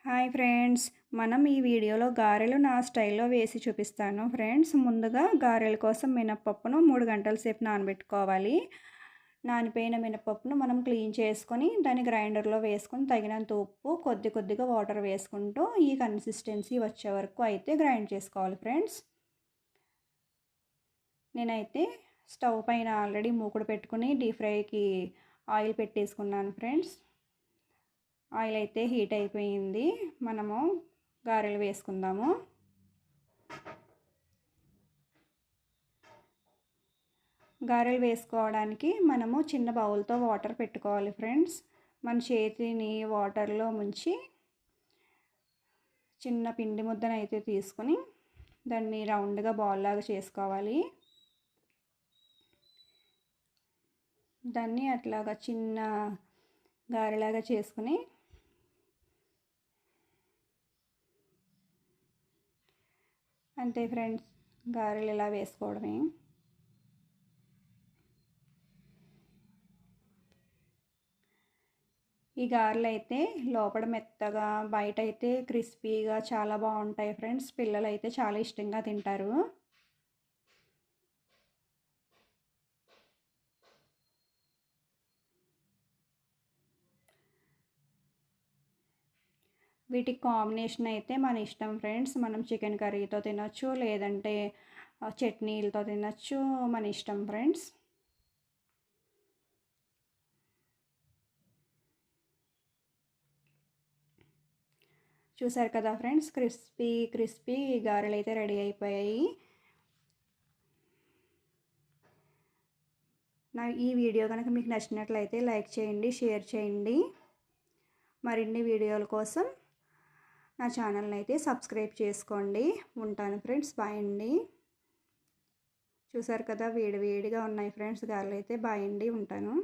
Hi friends, మనం ఈ వీడియోలో గారెలు నా స్టైల్లో వేసి చూపిస్తాను ఫ్రెండ్స్. ముందుగా గారెల కోసం మినపప్పును 3 గంటల సేపు నానబెట్టుకోవాలి. నానిపోయిన మినపప్పును మనం క్లీన్ చేసుకొని దాన్ని గ్రైండర్లో వేసుకొని తగినంత ఉప్పు, కొద్దిగా వాటర్ వేసుకుంటూ ఈ కన్సిస్టెన్సీ వచ్చే వరకు అయితే గ్రైండ్ చేసుకోవాలి ఫ్రెండ్స్. నేనైతే స్టవ్ పైన ఆల్రెడీ మూకుడు పెట్టుకుని డీప్ ఫ్రైకి ఆయిల్ పెట్టేసుకున్నాను ఫ్రెండ్స్. ఆయిల్ అయితే హీట్ అయిపోయింది. మనము గారెలు వేసుకుందాము. గారెలు వేసుకోవడానికి మనము చిన్న బౌల్తో వాటర్ పెట్టుకోవాలి ఫ్రెండ్స్. మన చేతిని వాటర్లో ముంచి చిన్న పిండి ముద్దనైతే తీసుకొని దాన్ని రౌండ్గా బాల్ లాగా చేసుకోవాలి. దాన్ని అట్లాగా చిన్న గారెలాగా చేసుకుని అంతే ఫ్రెండ్స్, గారెలు ఇలా వేసుకోవడమే. ఈ గారెలు అయితే లోపల మెత్తగా, బయట అయితే క్రిస్పీగా చాలా బాగుంటాయి ఫ్రెండ్స్. పిల్లలు అయితే చాలా ఇష్టంగా తింటారు. వీటికి కాంబినేషన్ అయితే మన ఇష్టం ఫ్రెండ్స్. మనం చికెన్ కర్రీతో తినొచ్చు, లేదంటే చట్నీలతో తినొచ్చు, మన ఇష్టం ఫ్రెండ్స్. చూసారు కదా ఫ్రెండ్స్, క్రిస్పీ గారెలు అయితే రెడీ అయిపోయాయి. ఈ వీడియో కనుక మీకు నచ్చినట్లయితే లైక్ చేయండి, షేర్ చేయండి. మరిన్ని వీడియోల కోసం నా ఛానల్ని అయితే సబ్స్క్రైబ్ చేసుకోండి. ఉంటాను ఫ్రెండ్స్, బాయ్ అండి. చూసారు కదా వేడిగా ఉన్నాయి ఫ్రెండ్స్ గారెలు అయితే. బాయ్ అండి, ఉంటాను.